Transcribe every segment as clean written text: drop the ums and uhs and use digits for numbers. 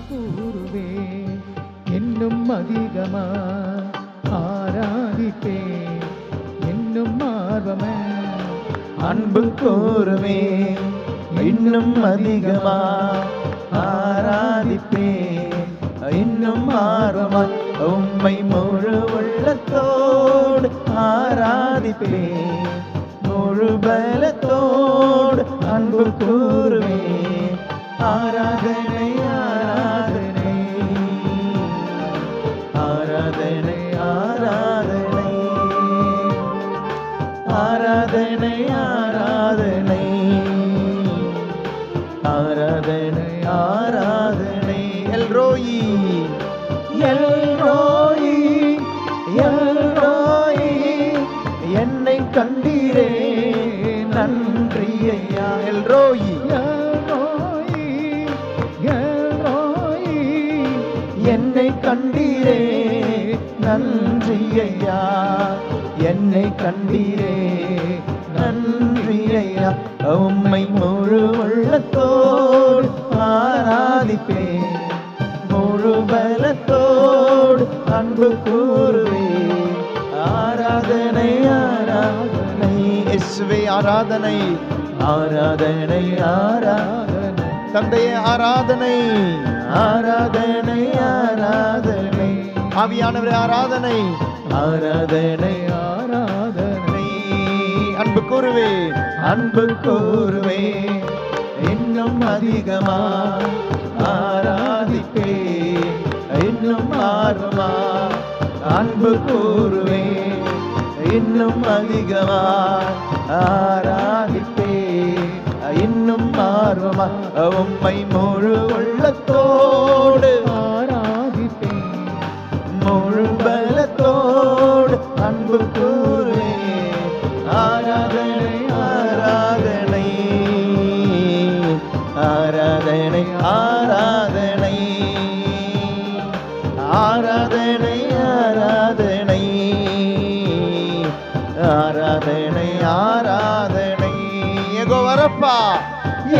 கூறுவே இன்னும் அதிகமா ஆராதிப்பே இன்னும் ஆர்வமே அன்பு கூறுவே இன்னும் அதிகமா ஆராதிப்பே இன்னும் ஆர்வமா உம்மை முழு உள்ளத்தோடு ஆராதிப்பே முழு பலத்தோடு அன்பு கூறுவே ஆராதனை ஆராதனை ஆராதனை ஆராதனை ஆராதனை ஆராதனை ஆராதனை ஆராதனை எல்ரோயி எல்ரோயி எல்ரோயி என்னை கண்டீரே நன்றி ஐயா எல்ரோயி என்னை கண்டீரே நன்றி ஐயா என்னை கண்டீரே நன்றி ஐயா உம்மை முழு உள்ளத்தோடு ஆராதிப்பே முழு பலத்தோடு அன்பு கூறுவே ஆராதனை ஆராதனை இயேசுவே ஆராதனை ஆராதனை ஆராதனை தந்தையே ஆராதனை ஆராதனை ஆராதனை ஆவியானவரே ஆராதனை ஆராதனை ஆராதனை அன்பு கூறுவே அன்பு கூறுவே இன்னும் அதிகமா ஆராதிப்பே இன்னும் ஆர்வமா அன்பு கூறுவே இன்னும் அதிகமா ஆராதிப்பே இன்னும் ஆர்வமா உம்மை முழு உள்ளத்தோடு ஆராதிப்பே முழு பலத்தோடு அன்பு கூறுவே ஆராதனை ஆராதனை ஆராதனை ஆராதனை ஆராதனை ஆராதனை ஆராதனை ஆராதனை ஏகோவாரப்பா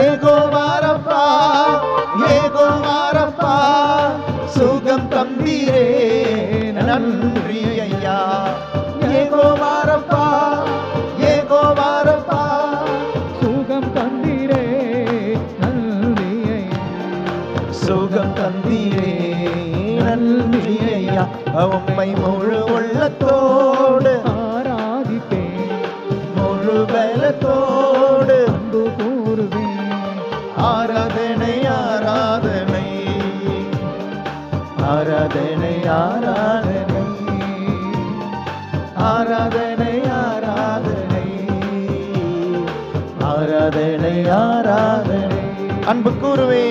ஏகோவாரப்பா ஏகோவாரப்பா சுகம் தந்தீரே நன்றி ஐயா ஏகோவாரப்பா ஏகோவாரப்பா சுகம் தந்தீரே நன்றி ஐயா சுகம் தந்தீரே நன்றி ஐயா உம்மை முழு உள்ளத்தோடு ஆராதிப்பே முழு பலத்தோடு அன்பு கூறுவே ஆராதனை ஆராதனை ஆராதனை ஆராதனை ஆராதனை ஆராதனை ஆராதனை ஆராதனை அன்பு கூறுவே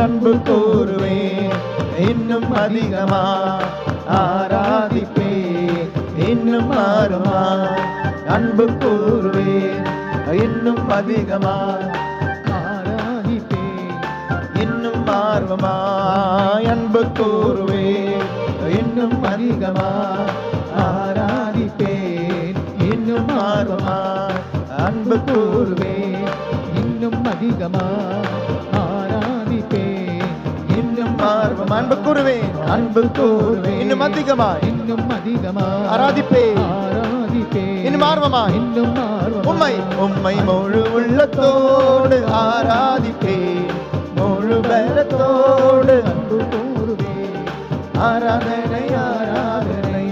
அன்பு கூறுவே இன்னும் அதிகமா ஆராதிப்பே இன்னும் ஆர்வமா அன்பு கூறுவே இன்னும் அதிகமா ஆராதிப்பே இன்னும் ஆர்வமா அன்பு கூறுவே இன்னும் அதிகமா ஆராதிப்பேன் இன்னும் ஆர்வமா அன்பு கூறுவே இன்னும் அதிகமா ஆராதிப்பேன் இன்னும் ஆர்வம் அன்பு கூறுவேன் அன்பு கூறுவேன் இன்னும் அதிகமா ஆராதிப்பேன் இன்னும் ஆர்வமா உம்மை உம்மை முழு உள்ளத்தோடு ஆராதிப்பேன் முழு பலத்தோடு அன்பு கூறுவேன் ஆராதனை ஆராதனை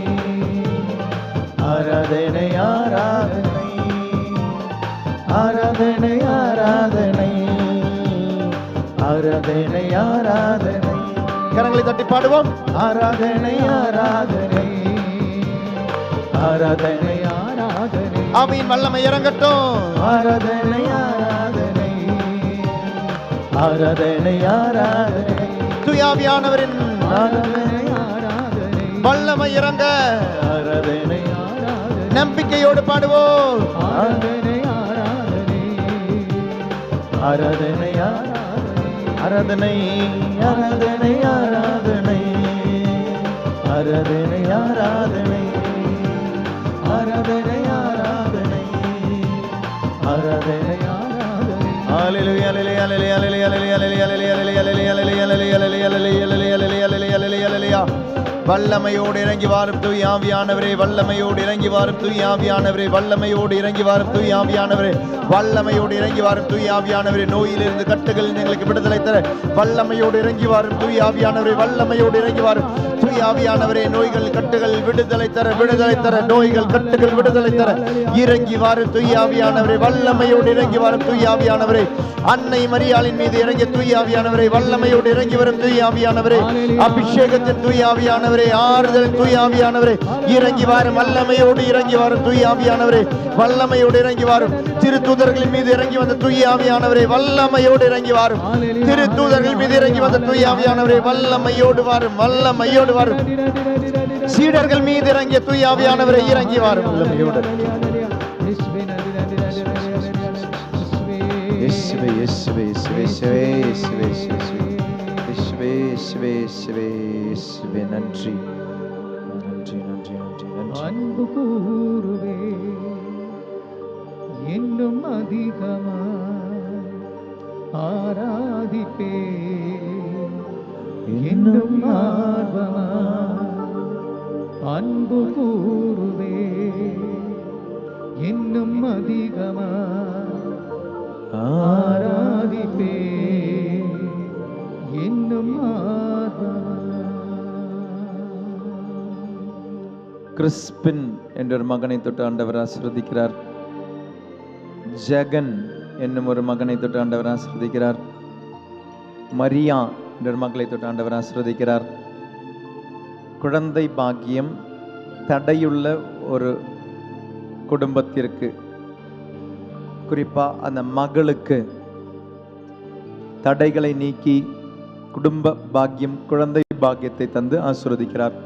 ஆராதனை ஆராதனை ஆராதனை ஆராதனை ஆராதனை ஆராதனை கரங்களை தட்டி பாடுவோம் ஆராதனை ஆராதனை ஆராதனை ஆராதனை ஆவியின் வல்லமை இறங்கட்டும் ஆராதனை ஆராதனை ஆராதனை ஆராதனை தூயாவியானவரின் ஆராதனை ஆராதனை வல்லமை இறங்க ஆராதனை ஆராதனை நம்பிக்கையோடு பாடுவோம் ஆராதனை ஆராதனை ஆராதனை ஆராதனை ஆராதனை ஆராதனை ஆராதனை ஆராதனை ஆராதனை ஆராதனை ஆராதனை ஆராதனை வல்லமையோடு இறங்கி வாரும் தூய் ஆவியானவரே, வல்லமையோடு இறங்கி வாரும் தூய் ஆவியானவரே, வல்லமையோடு இறங்கி வாரும் தூய் ஆவியானவரே, வல்லமையோடு இறங்கி வாரும் தூய் ஆவியானவரே. நோயிலிருந்து கட்டுகள் எங்களுக்கு விடுதலை தர வல்லமையோடு இறங்கி வாரும் தூய் ஆவியானவரே, வல்லமையோடு இறங்கி வாரும் தூய் ஆவியானவரே. நோய்கள் கட்டுகள் விடுதலை தர, விடுதலை தர, நோய்கள் கட்டுகள் விடுதலை தர இறங்கி வாரும் தூய் ஆவியானவரே, வல்லமையோடு இறங்கி வாரும் தூய் ஆவியானவரே. அன்னை மரியாளின் மீது இறங்கிய தூய் ஆவியானவரே, வல்லமையோடு இறங்கி வரும் தூய் ஆவியானவரே, அபிஷேகத்தின் தூய் ஆவியானவரே, ஆறுதல் தூய் ஆவியானவரே, இறங்கி வாரும் வல்லமையோடு இறங்கி வாரும் தூய் ஆவியானவரே, வல்லமையோடு இறங்கி வாரும். திருத்தூதர்களின் மீது இறங்கி வந்த தூய் ஆவியானவரே, வல்லமையோடு இறங்கி வாரும். திருத்தூதர்கள் மீது இறங்கி வந்த தூய் ஆவியானவரே, வல்லமையோடு வாரும், வல்லமையோடு வாரும். சீடர்கள் மீது இறங்கிய தூய் ஆவியானவரே, இறங்கி வாரும் வல்லமையோடு. இயேசுவே இயேசுவே இயேசுவே இயேசுவே இயேசுவே இயேசுவே இயேசுவே இயேசுவே. நன்றி நன்றி நன்றி நன்றி நன்றி. அன்பு கூறுவே இன்னும் அதிகமாய் ஆராதிப்பே, இன்னும் ஆர்வமாய் அன்பு கூறுவே இன்னும் அதிகமாய் ஆராதிப்பே, இன்னும் கிறிஸ்பின் என்ற ஒரு மகனை தொட்டு ஆண்டவர் ஆசீர்வதிக்கிறார். ஜெகன் என்னும் ஒரு மகனை தொட்டு ஆண்டவர் ஆசீர்வதிக்கிறார். மரியா என்ற ஒரு மகளை தொட்டு ஆண்டவர் ஆசீர்வதிக்கிறார். குழந்தை பாக்கியம் தடையுள்ள ஒரு குடும்பத்திற்கு, குறிப்பா அந்த மகளுக்கு தடைகளை நீக்கி குடும்ப பாக்கியம், குழந்தை பாக்கியத்தை தந்து ஆசீர்வதிக்கிறார்.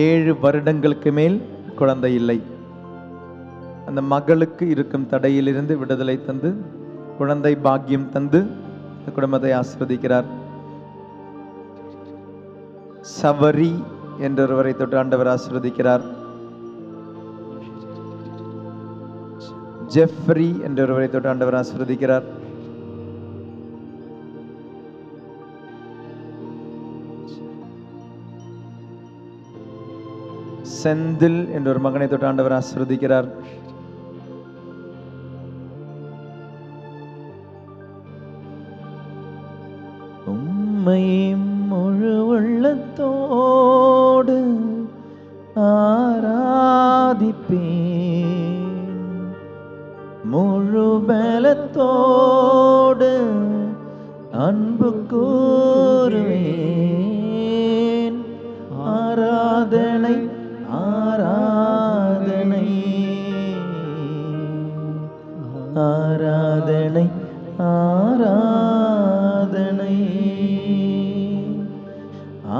7 வருடங்களுக்கு மேல் குழந்தை இல்லை. அந்த மகளுக்கு இருக்கும் தடையிலிருந்து விடுதலை தந்து குழந்தை பாக்கியம் தந்து குடும்பத்தை ஆசீர்வதிக்கிறார். சவரி என்றொருவரை தொட்டு ஆண்டவர் ஆசீர்வதிக்கிறார். ஜெஃப்ரி என்றொருவரை தொட்டு ஆண்டவர் ஆசீர்வதிக்கிறார். செந்தில் என்ற ஒரு மகனை தொட்டு ஆண்டவர் ஆசீர்வதிக்கிறார். உம்மை முழு உள்ளத்தோடு ஆராதிப்பேன், முழு பலத்தோடு அன்பு கூறுவேன். ஆராதனை ஆராதனை ஆராதனை ஆராதனை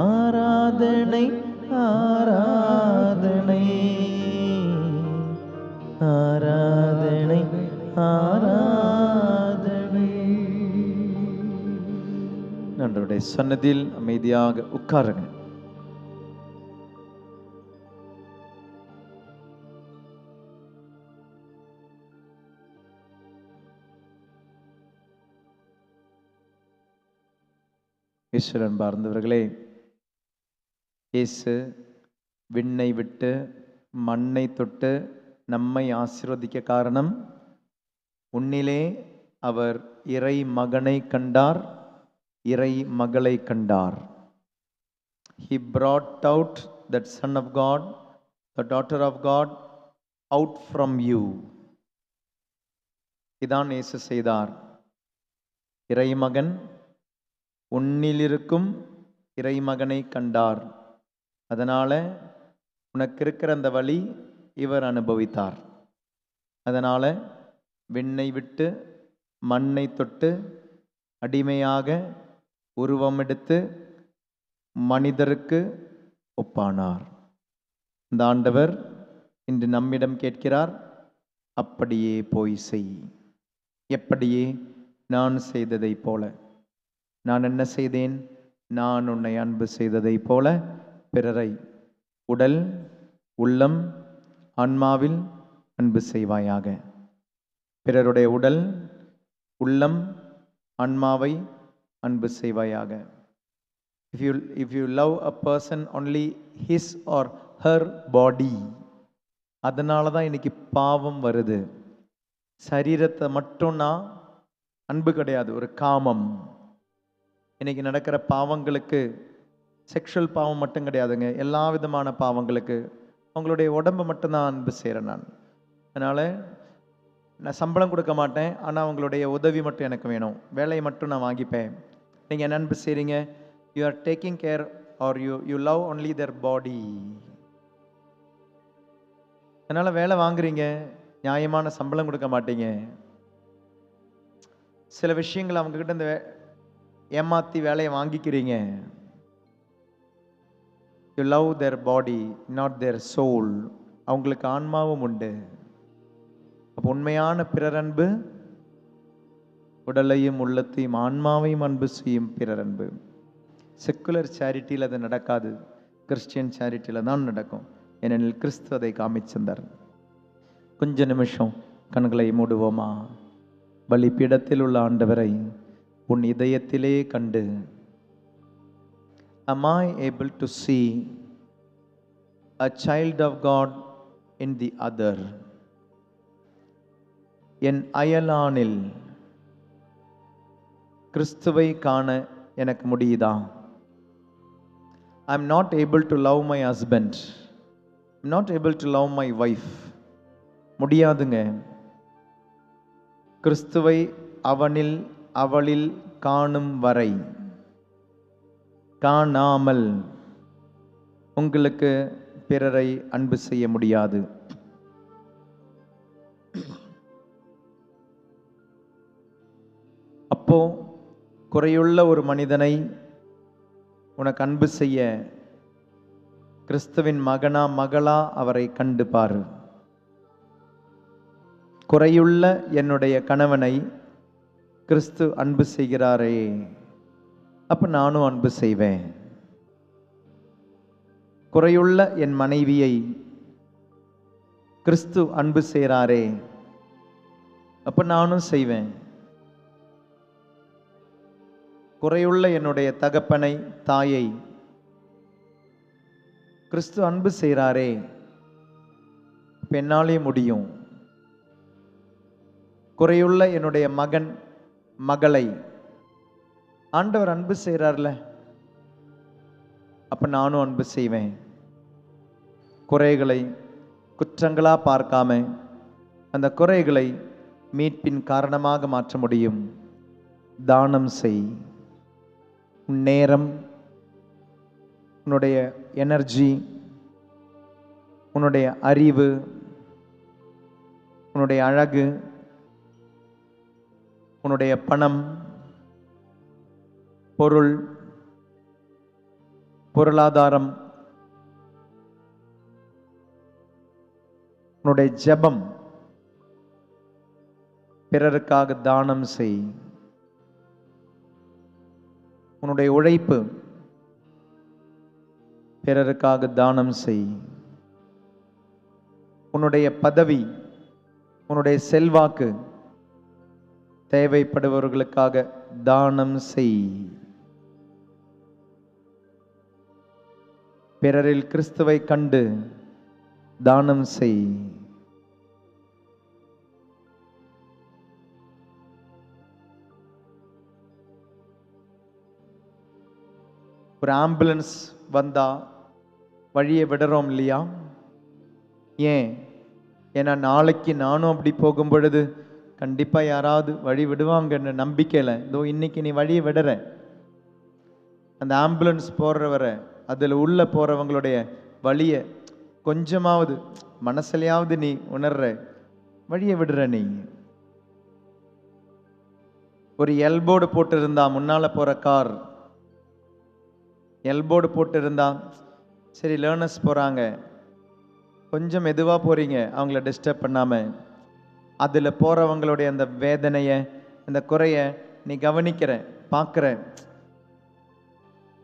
ஆராதனை ஆராதனை ஆராதனை ஆராதனை. நன்றுடைய சன்னதியில் அமைதியாக உட்காருங்க. ஈஸ்வரன் பார்ந்தவர்களே, இயேசு விண்ணை விட்டு மண்ணை தொட்டு நம்மை ஆசீர்வதிக்க காரணம், உன்னிலே அவர் இறை மகனை கண்டார், இறை மகளை கண்டார். He brought out that son of God, the daughter of God out from you. இதான் இயேசு செய்தார். இறைமகன் உன்னிலிருக்கும் இறைமகனை கண்டார். அதனால உனக்கு இருக்கிற அந்த வழி இவர் அனுபவித்தார். அதனால விண்ணை விட்டு மண்ணை தொட்டு அடிமையாக உருவம் எடுத்து மனிதருக்கு ஒப்பானார். இந்த ஆண்டவர் இன்று நம்மிடம் கேட்கிறார், அப்படியே போய் செய். எப்படியே? நான் செய்ததை போல. நான் என்ன செய்தேன்? நான் உன்னை அன்பு செய்ததை போல பிறரை உடல், உள்ளம், ஆன்மாவில் அன்பு செய்வாயாக. பிறருடைய உடல், உள்ளம் ஆன்மாவை அன்பு செய்வாயாக. If you love a person only his or her body, அதனால தான் இன்னைக்கு பாவம் வருது. சரீரத்தை மட்டும்னா அன்பு கிடையாது, ஒரு காமம். இன்னைக்கு நடக்கிற பாவங்களுக்கு செக்ஷுவல் பாவம் மட்டும் கிடையாதுங்க, எல்லா விதமான பாவங்களுக்கு உங்களுடைய உடம்பை மட்டும்தான் அன்பு செய்கிறேன் நான். அதனால் நான் சம்பளம் கொடுக்க மாட்டேன், ஆனால் உங்களுடைய உதவி மட்டும் எனக்கு வேணும், வேலையை மட்டும் நான் வாங்கிப்பேன். நீங்கள் என்ன அன்பு செய்கிறீங்க? You are taking care are you love only their பாடி. அதனால் வேலை வாங்குறீங்க, நியாயமான சம்பளம் கொடுக்க மாட்டீங்க. சில விஷயங்கள் அவங்கக்கிட்ட இந்த ஏமாற்றி வேலையை வாங்கிக்கிறீங்க. You love their body not their soul. அவங்களுக்கு ஆன்மாவும் உண்டு. அப்போ உண்மையான பிறரன்பு உடலையும் உள்ளத்தையும் ஆன்மாவையும் அன்பு செய்யும் பிறரன்பு. செக்குலர் சேரிட்டியில் அது நடக்காது, கிறிஸ்டியன் சேரிட்டியில் தான் நடக்கும். ஏனெனில் கிறிஸ்து அதை காமிச்சிருந்தார். கொஞ்ச நிமிஷம் கண்களை மூடுவோமா? பலிபீடத்தில் உள்ள ஆண்டவரை உன் இதயத்திலே கண்டு, am I able to see a child of God in the other? என் அயலானில் கிறிஸ்துவை காண எனக்கு முடியுதா? I am not able to love my husband. I am not able to love my wife. முடியாதுங்க. கிறிஸ்துவை அவனில் அவளில் காணும் வரை, காணாமல் உங்களுக்கு பிறரை அன்பு செய்ய முடியாது. அப்போ குறையுள்ள ஒரு மனிதனை உனக்கு அன்பு செய்ய கிறிஸ்துவின் மகனா மகளா அவரை கண்டு பாரு. குறையுள்ள என்னுடைய கணவனை கிறிஸ்து அன்பு செய்கிறாரே, அப்ப நானும் அன்பு செய்வேன். குறையுள்ள என் மனைவியை கிறிஸ்து அன்பு செய்கிறாரே, அப்ப நானும் செய்வேன். குறையுள்ள என்னுடைய தகப்பனை தாயை கிறிஸ்து அன்பு செய்கிறாரே, இப்ப என்னாலே முடியும். குறையுள்ள என்னுடைய மகன் மகளை ஆண்டவர் அன்பு செய்கிறார்ல, அப்ப நானும் அன்பு செய்வேன். குறைகளை குற்றங்களா பார்க்காம அந்த குறைகளை மீட்பின் காரணமாக மாற்ற முடியும். தானம் செய். உன் நேரம், உன்னுடைய எனர்ஜி, உன்னுடைய அறிவு, உன்னுடைய அழகு, உன்னுடைய பணம், பொருள், பொருளாதாரம், உன்னுடைய ஜெபம், பிறருக்காக தானம் செய். உன்னுடைய உழைப்பு, பிறருக்காக தானம் செய். உன்னுடைய பதவி, உன்னுடைய செல்வாக்கு, தேவைப்படுபவர்களுக்காக தானம் செய். பிறரில் கிறிஸ்துவை கண்டு தானம் செய். ஒரு ஆம்புலன்ஸ் வந்தா வழியை விடுறோம் இல்லையா? ஏன்? ஏன்னா நாளைக்கு நானும் அப்படி போகும் பொழுது கண்டிப்பா யாராவது வழி விடுவாங்கன்னு நம்பிக்கையில் இதோ இன்னைக்கு நீ வழியை விடுற. அந்த ஆம்புலன்ஸ் போடுறவரை அதில் உள்ள போறவங்களுடைய வழியை கொஞ்சமாவது மனசுலையாவது நீ உணர்ற, வழியை விடுற. நீ ஒரு எல்போர்டு போட்டு இருந்தா, முன்னால போற கார் எல்போர்டு போட்டு இருந்தா, சரி லேர்னர்ஸ் போறாங்க, கொஞ்சம் மெதுவாக போறீங்க, அவங்கள டிஸ்டர்ப் பண்ணாம. அதில் போறவங்களுடைய அந்த வேதனையை, அந்த குறையை நீ கவனிக்கிற, பார்க்குற.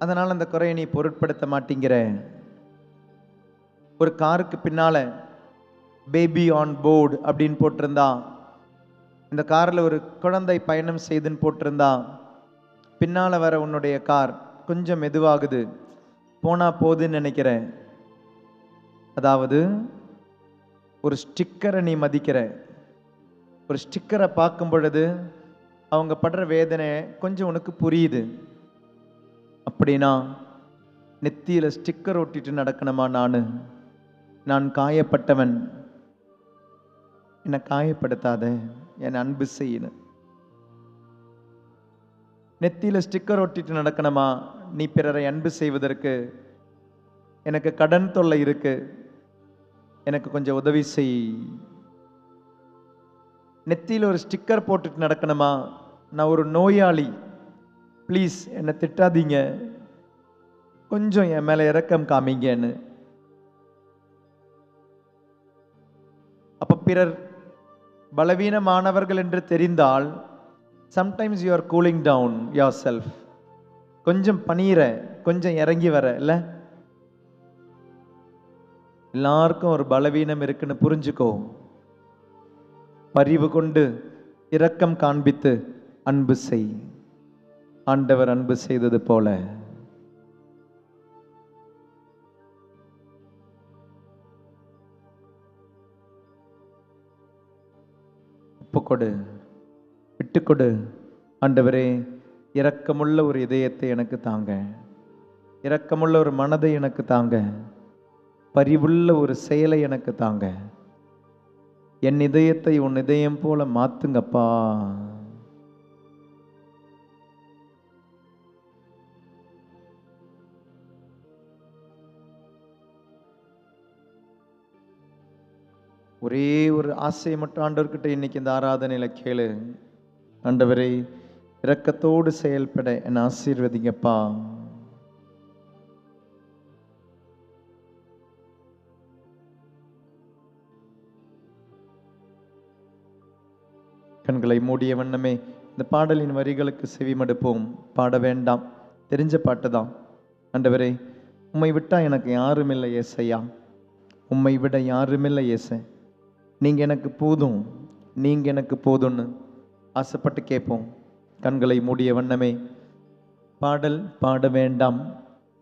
அதனால் அந்த குறையை நீ பொருட்படுத்த மாட்டேங்கிற. ஒரு காருக்கு பின்னால பேபி ஆன் போர்டு அப்படின்னு போட்டிருந்தா இந்த காரில் ஒரு குழந்தை பயணம் செய்துன்னு போட்டிருந்தா, பின்னால் வர உன்னுடைய கார் கொஞ்சம் மெதுவாகுது, போனா போதுன்னு நினைக்கிறேன். அதாவது ஒரு ஸ்டிக்கரை நீ மதிக்கிற. ஒரு ஸ்டிக்கரை பார்க்கும் பொழுது அவங்க படுற வேதனை கொஞ்சம் உனக்கு புரியுது. அப்படின்னா நெத்தியில் ஸ்டிக்கர் ஒட்டிட்டு நடக்கணுமா? நான் காயப்பட்டவன், என்னை காயப்படுத்தாத, என் அன்பு செய்யணும். நெத்தியில் ஸ்டிக்கர் ஒட்டிட்டு நடக்கணுமா? நீ பிறரை அன்பு செய்வதற்கு எனக்கு கடன் தொல்லை இருக்கு, எனக்கு கொஞ்சம் உதவி செய். நெத்தியில் ஒரு ஸ்டிக்கர் போட்டுட்டு நடக்கணுமா? நான் ஒரு நோயாளி, ப்ளீஸ் என்னை திட்டாதீங்க, கொஞ்சம் என் மேல இரக்கம் காமிங்கன்னு. அப்ப பிறர் பலவீனமானவர்கள் என்று தெரிந்தால் sometimes you are cooling down yourself. கொஞ்சம் பணியிற, கொஞ்சம் இறங்கி வர இல்ல. எல்லாருக்கும் ஒரு பலவீனம் இருக்குன்னு புரிஞ்சுக்கோ. பரிவு கொண்டு இரக்கம் காண்பித்து அன்பு செய். ஆண்டவர் அன்பு செய்தது போல. ஒப்புக்கொடு, விட்டுக்கொடு. ஆண்டவரே, இரக்கமுள்ள ஒரு இதயத்தை எனக்கு தாங்க, இரக்கமுள்ள ஒரு மனதை எனக்கு தாங்க, பரிவுள்ள ஒரு செயலை எனக்கு தாங்க. என் இதயத்தை உன் இதயம் போல மாத்துங்கப்பா. ஒரே ஒரு ஆசையை மட்டும் ஆண்டவர்கிட்ட இன்னைக்கு இந்த ஆராதனையில கேளு. ஆண்டவரே, இரக்கத்தோடு செயல்பட என்னை ஆசீர்வதிங்கப்பா. கண்களை மூடிய வண்ணமே இந்த பாடலின் வரிகளுக்கு செவிமடுப்போம். பாட வேண்டாம், தெரிஞ்ச பாட்டு தான். ஆண்டவரே, உம்மை விட்டா எனக்கு யாரும் இல்லை ஏசையா, உம்மை விட யாருமில்லை ஏச, நீங்க எனக்கு போதும், நீங்க எனக்கு போதும்னு ஆசைப்பட்டு கேட்போம். கண்களை மூடிய வண்ணமே பாடல் பாட வேண்டாம்,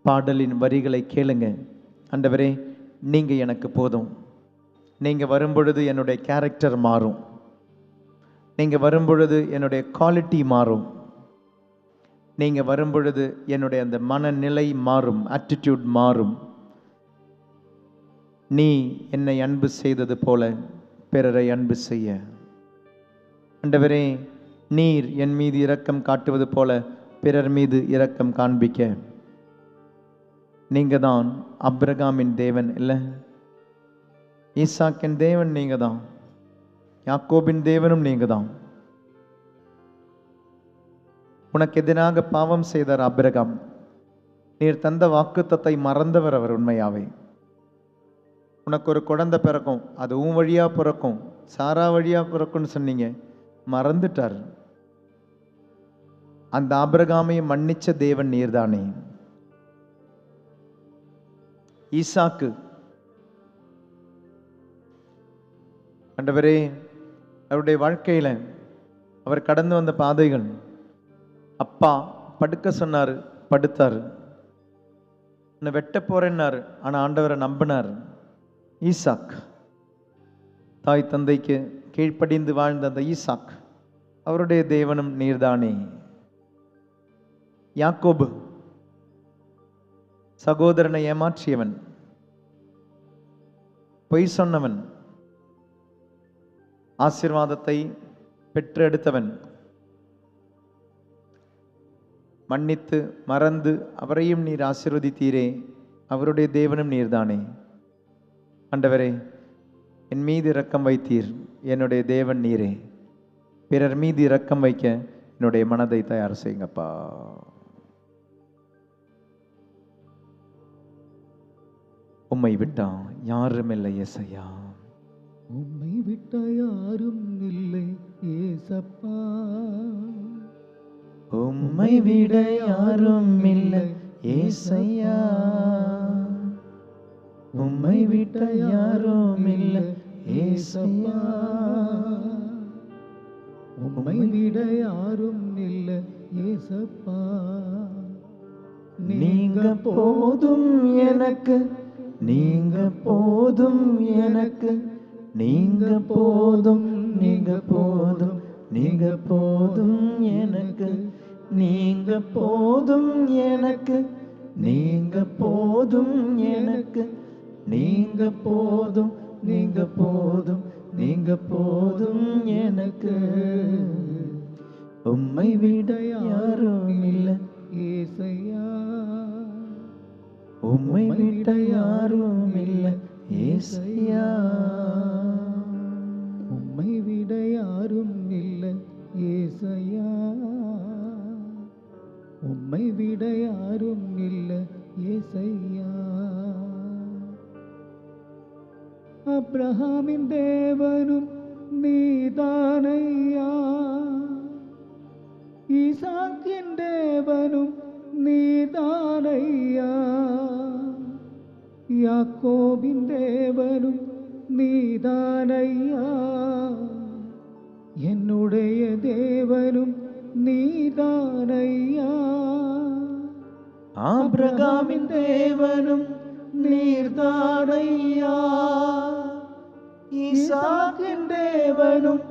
பாடலின் வரிகளை கேளுங்க. ஆண்டவரே, நீங்க எனக்கு போதும். நீங்க வரும்பொழுது என்னுடைய கேரக்டர் மாறும், நீங்க வரும்பொழுது என்னுடைய குவாலிட்டி மாறும், நீங்க வரும்பொழுது என்னுடைய அந்த மனநிலை மாறும், ஆட்டிடியூட் மாறும். நீ என்னை அன்பு செய்தது போல பிறரை அன்பு செய்ய. ஆண்டவரே, நீர் என் மீது இரக்கம் காட்டுவது போல பிறர் மீது இரக்கம் காண்பிக்க. நீங்க தான் ஆபிரகாமின் தேவன் இல்லை, ஈசாக்கின் தேவன் நீங்க தான், யாக்கோபின் தேவனும் நீங்க தான். உனக்கு எதிராக பாவம் செய்தார் ஆபிரகாம், நீர் தந்த வாக்குத்தத்தை மறந்தவர் அவர். உண்மையாவே உனக்கு ஒரு குழந்தை பிறக்கும், அது உன் வழியா பிறக்கும், சாரா வழியா பிறக்கும்னு சொன்னீங்க, மறந்துட்டார். அந்த ஆபிரகாமை மன்னிச்ச தேவன் நீர்தானே. ஈசாக்கு, ஆண்டவரே, அவருடைய வாழ்க்கையில அவர் கடந்து வந்த பாதைகள், அப்பா படுக்க சொன்னாரு, படுத்தாரு. உன்னை வெட்ட போறேன்னாரு, ஆனா ஆண்டவரை நம்பினார். ஈசாக், தாய் தந்தைக்கு கீழ்ப்படிந்து வாழ்ந்த அந்த ஈசாக், அவருடைய தேவனும் நீர்தானே. யாக்கோபு, சகோதரனை ஏமாற்றியவன், பொய் சொன்னவன், ஆசீர்வாதத்தை பெற்றெடுத்தவன், மன்னித்து மறந்து அவரையும் நீர் ஆசீர்வதித்தீரே, அவருடைய தேவனும் நீர்தானே. ஆண்டவரே, என் மீது இரக்கம் வைத்தீர், என்னுடைய தேவன் நீரே. பிறர் மீது இரக்கம் வைக்க என்னுடைய மனதை தயார் செய்யுங்கப்பா. உம்மை விட்டா யாரும் இல்லை ஏசையா, உம்மை விட்ட யாரும் இல்லை ஏசப்பா, உம்மை விட யாரும் இல்லை ஏசையா, உம்மை விட்ட யாரும் இல்லை ஏசையா. உம்மை விட யாரும் இல்லை ஏசப்பா. நீங்க போதும் எனக்கு, நீங்க போதும் எனக்கு, நீங்க போதும், நீங்க போதும், நீங்க போதும் எனக்கு, நீங்க போதும் எனக்கு, நீங்க போதும் எனக்கு, நீங்க போதும், நீங்க போதும், நீங்க போதும் எனக்கு. உம்மை விட யாரும் இல்லை ஏசையா. உம்மை விட யாரும் இல்லை ஏசையா. உம்மை விட யாரும் இல்லை ஏசையா. உம்மை விட யாரும் இல்லை ஏசையா. அப்ரஹாமின் தேவனும் நீதானையா. ஈசாக்கின் தேவனும் நீதானையா. யாக்கோபின் தேவனும் நீதானையா. என்னுடைய தேவனும் நீதானையா. ஆபிரகாமின் தேவனும் நீர்தானையா. ஈசாக்கின் தேவனும்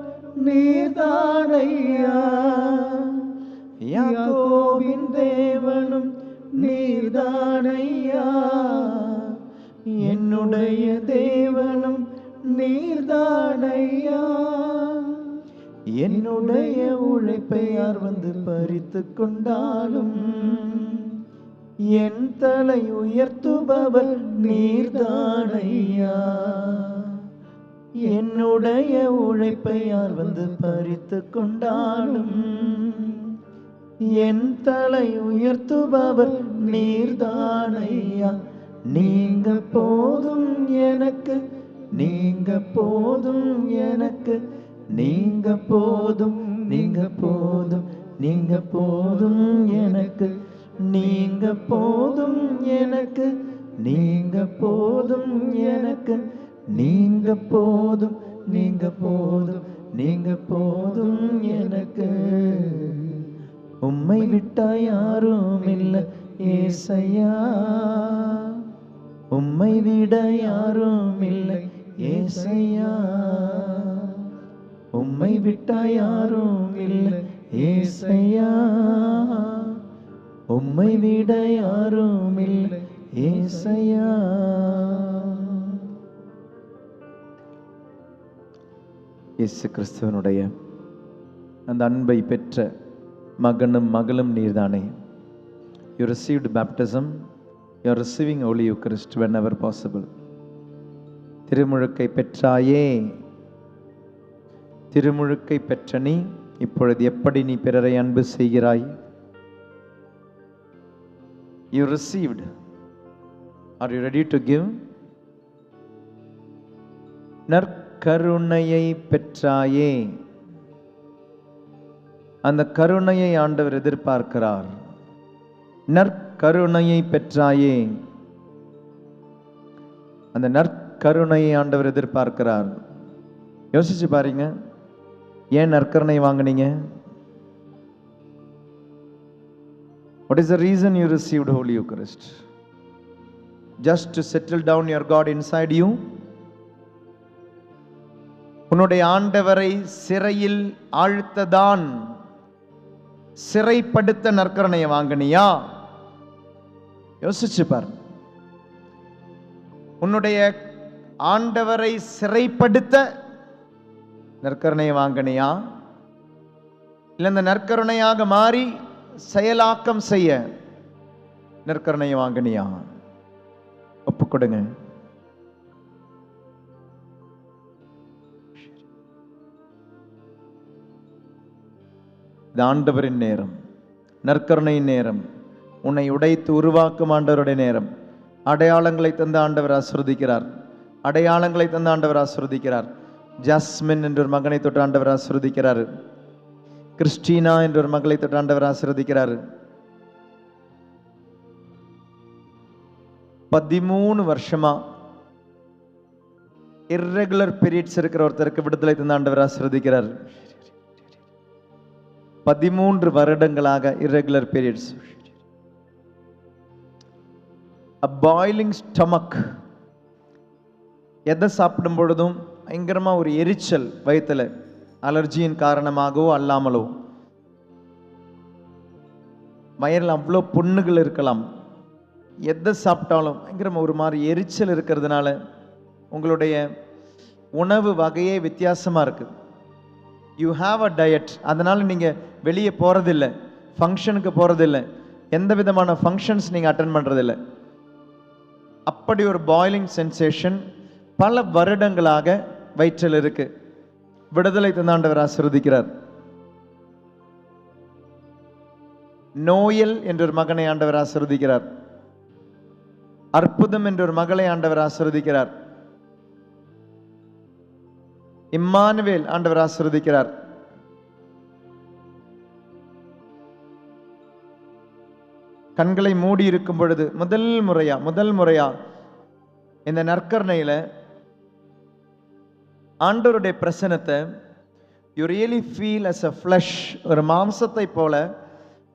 நீர்தானையா. யாக்கோபின் தேவனும் நீர்தானையா. என்னுடைய தேவனும் நீர்தானையா. என்னுடைய உழைப்பை யார் வந்து பறித்து கொண்டாலும் என் தலை உயர்த்துபவர் நீர்தானையா. என்னுடைய உழைப்பை யார் வந்து பறித்து கொண்டாலும் என் தலை உயர்த்துபவர் நீர்தானையா. நீங்க போதும் எனக்கு, நீங்க போதும் எனக்கு, நீங்க போதும், நீங்க போதும், நீங்க போதும் எனக்கு, நீங்க போதும் எனக்கு, நீங்க போதும் எனக்கு, நீங்க போதும், நீங்க போதும், நீங்க போதும் எனக்கு. உம்மை விட்டா யாரும் இல்லை ஏசையா. உம்மை விட யாரும் இல்லை ஏசையா. உம்மை விட்டா யாரும் இல்லை ஏசையா. உம்மை விட யாரும் இல்லை ஏசையா. இயேசு கிறிஸ்துவனுடைய அந்த அன்பை பெற்ற மகனும் மகளும் நீர்தானே. You received baptism, you are receiving Holy Eucharist whenever possible. திருமுழுக்கை பெற்றாயே. திருமுழுக்கை பெற்ற நீ இப்பொழுது எப்படி நீ பிறரை அன்பு செய்கிறாய்? You received. Are you ready to give? நற்கருணையை பெற்றாயே. அந்த கருணையை ஆண்டவர் எதிர்பார்க்கிறார். நற்கருணையை பெற்றாயே. அந்த நற்கருணையை ஆண்டவர் எதிர்பார்க்கிறார். யோசிச்சு பாருங்க, ஏன் நற்கருணை வாங்குனீங்க? What is the reason you received Holy Eucharist? Just to settle down your God inside you? உன்னுடைய ஆண்டவரை சிறையில் ஆழ்த்ததான், சிறைப்படுத்த நற்கருணையை வாங்கினியா? யோசிச்சு பார். உன்னுடைய ஆண்டவரை சிறைப்படுத்த நற்கருணையை வாங்கினியா? இல்லை இந்த நற்கருணையாக மாறி செயலாக்கம் செய்ய நற்கருணையை வாங்கினியா? ஒப்பு கொடுங்க. இது ஆண்டவரின் நேரம், நற்கருணையின் நேரம். உன்னை உடைத்து உருவாக்கும் ஆண்டவருடைய நேரம். அடையாளங்களை தந்த ஆண்டவர் ஆசீர்வதிக்கிறார். அடையாளங்களை தந்த ஆண்டவர் ஆசீர்வதிக்கிறார். ஜாஸ்மின் என்ற ஒரு மகனை தொட்டு ஆண்டவர் ஆசீர்வதிக்கிறார். கிறிஸ்டினா என்ற ஒரு மகளை தொட்டு ஆண்டவர் ஆசீர்வதிக்கிறார். 13 வருஷமா இர்ரெகுலர் பீரியட்ஸ் இருக்கிற ஒருத்தருக்கு விடுதலை தந்த ஆண்டவர் ஆசீர்வதிக்கிறார். 13 வருடங்களாக irregular periods. A boiling stomach. எதை சாப்பிடும் பொழுதும் பயங்கரமாக ஒரு எரிச்சல் வயிற்றுல, அலர்ஜியின் காரணமாகவோ அல்லாமலோ. வயரில் அவ்வளோ புண்ணுகள் இருக்கலாம். எதை சாப்பிட்டாலும் பயங்கரமாக ஒரு மாதிரி எரிச்சல் இருக்கிறதுனால உங்களுடைய உணவு வகையே வித்தியாசமாக இருக்குது. You have a diet. அதனால் நீங்கள் வெளியே போகிறதில்லை, ஃபங்க்ஷனுக்கு போகிறதில்லை, எந்த விதமான ஃபங்க்ஷன்ஸ் நீங்கள் அட்டன் பண்ணுறதில்லை. அப்படி ஒரு பாய்லிங் சென்சேஷன் பல வருடங்களாக வயிற்றில் இருக்கு. விடுதலை தந்த ஆண்டவர் ஆசீர்வதிக்கிறார். நோயல் என்ற ஒரு மகனை ஆண்டவர் ஆசீர்வதிக்கிறார். அற்புதம் என்ற ஒரு மகளை ஆண்டவர் ஆசீர்வதிக்கிறார். இம்மானுவேல் ஆண்டவர் ஆசீர்வதிக்கிறார். கண்களை மூடி இருக்கும் பொழுது முதல் முறையா இந்த நற்கருணையில ஆண்டவருடைய பிரசன்னத்தை you really feel as a flesh, ஒரு மாம்சத்தை போல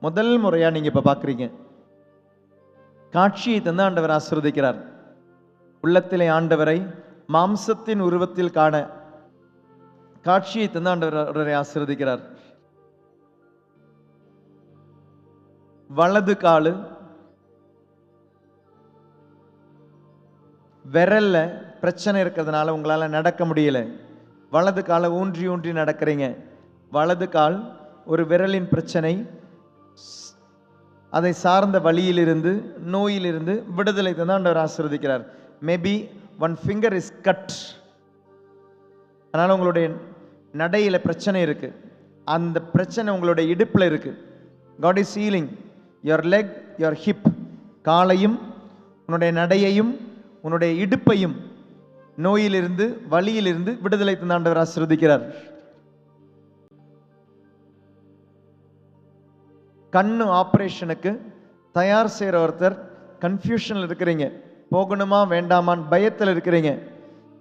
முதல் முறையா நீங்க இப்ப பார்க்குறீங்க. காட்சியை தந்து ஆண்டவர் ஆசீர்வதிக்கிறார். உள்ளத்திலே ஆண்டவரை மாம்சத்தின் உருவத்தில் காண காட்சியை தந்து ஆண்டவரை ஆசீர்வதிக்கிறார். வலது காலு விரல்ல பிரச்சனை இருக்கிறதுனால உங்களால நடக்க முடியல. வலது காலை ஊன்றி ஊன்றி நடக்கிறீங்க. வலது கால் ஒரு விரலின் பிரச்சனை, அதை சார்ந்த வலியிலிருந்து நோயிலிருந்து விடுதலை தந்து ஆண்டவர் ஆசீர்வதிக்கிறார். Maybe one finger is cut. அதனால உங்களுடைய நடையில பிரச்சனை இருக்கு. அந்த பிரச்சனை உங்களுடைய இடுப்புல இருக்கு. God is healing your leg, your hip. காலையும் உன்னுடைய நடையையும் உன்னுடைய இடுப்பையும் நோயிலிருந்து வலியிலிருந்து விடுதலை தந்த ஆண்டவர் ஆசீர்வதிக்கிறார். கண்ணு ஆபரேஷனுக்கு தயார் செய்கிற ஒருத்தர் கன்ஃபியூஷனில் இருக்கிறீங்க, போகணுமா வேண்டாமான்னு பயத்தில் இருக்கிறீங்க.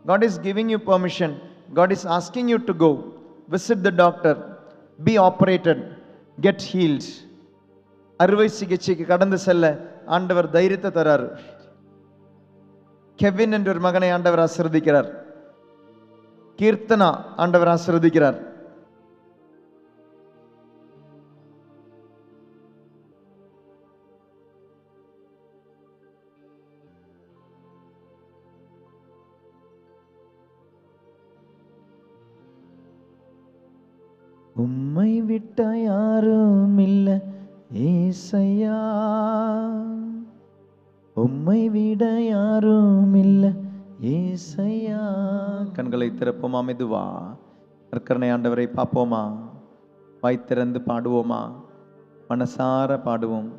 God is giving you permission. God is asking you to go visit the doctor, be operated, get healed. அறுவை சிகிச்சைக்கு கடந்து செல்ல ஆண்டவர் தைரியத்தை தரார். கெவின் என்ற ஒரு மகனை ஆண்டவர் ஆசீர்வதிக்கிறார். கீர்த்தனா ஆண்டவர் ஆசீர்வதிக்கிறார். உம்மை விட்ட யாரும் இல்லை ஏசையா, உம்மை விட யாரும் இல்லை ஏசையா. கண்களை திறப்போமா, மெதுவா நற்கருணை ஆண்டவரை பார்ப்போமா, வாய் திறந்து பாடுவோமா, மனசார பாடுவோம்,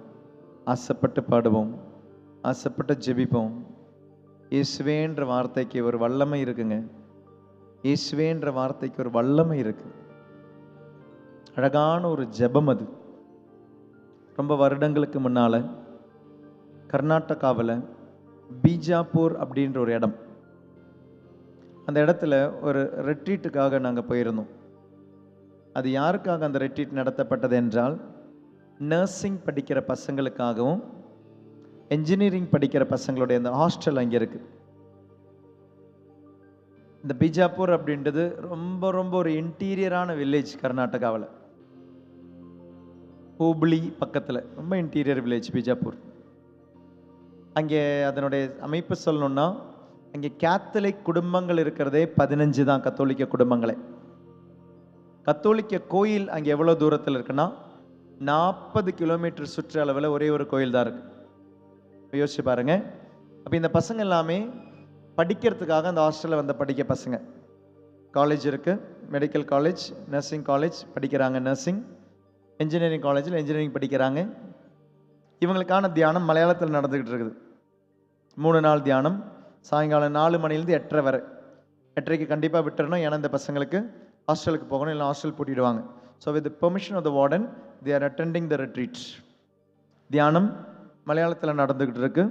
ஆசைப்பட்டு பாடுவோம், ஆசைப்பட்டு ஜெபிப்போம். இயேசுவேன்ற வார்த்தைக்கு ஒரு வல்லமை இருக்குங்க. இயேசுவேன்ற வார்த்தைக்கு ஒரு வல்லமை இருக்கு. அழகான ஒரு ஜெபம் அது. ரொம்ப வருடங்களுக்கு முன்னால் கர்நாடகாவில் பீஜாப்பூர் அப்படின்ற ஒரு இடம், அந்த இடத்துல ஒரு ரெட்ரீட்டுக்காக நாங்கள் போயிருந்தோம். அது யாருக்காக அந்த ரெட்ரீட் நடத்தப்பட்டது என்றால், நர்சிங் படிக்கிற பசங்களுக்காகவும் என்ஜினியரிங் படிக்கிற பசங்களுடைய அந்த ஹாஸ்டல் அங்கே இருக்குது. இந்த பீஜாப்பூர் அப்படின்றது ரொம்ப ரொம்ப ஒரு இன்டீரியரான வில்லேஜ் கர்நாடகாவில். ஹூப்ளி பக்கத்தில் ரொம்ப இன்டீரியர் வில்லேஜ் பீஜாப்பூர். அங்கே அதனுடைய அமைப்பு சொல்லணும்னா, அங்கே கேத்தலிக் குடும்பங்கள் இருக்கிறதே 15 தான், கத்தோலிக்க குடும்பங்களே. கத்தோலிக்க கோயில் அங்கே எவ்வளோ தூரத்தில் இருக்குன்னா 40 கிலோமீட்டர் சுற்றளவில் ஒரே ஒரு கோயில் தான் இருக்கு. யோசிச்சு பாருங்க. அப்போ இந்த பசங்க எல்லாமே படிக்கிறதுக்காக அந்த ஹாஸ்டலில் வந்து படிக்க பசங்க. காலேஜ் இருக்குது, மெடிக்கல் காலேஜ், நர்சிங் காலேஜ் படிக்கிறாங்க நர்சிங், என்ஜினியரிங் காலேஜில் என்ஜினியரிங் படிக்கிறாங்க. இவங்களுக்கான தியானம் மலையாளத்தில் நடந்துக்கிட்டு இருக்குது. 3 நாள் தியானம், சாயங்காலம் 4 மணிலேருந்து 8:30 வரை. 8:30க்கு கண்டிப்பாக விட்டுறணும், ஏன்னா இந்த பசங்களுக்கு ஹாஸ்டலுக்கு போகணும், இல்லை ஹாஸ்டல் பூட்டிடுவாங்க. So with permission of the warden they are attending the retreat. தியானம் மலையாளத்தில் நடந்துக்கிட்டு இருக்கு.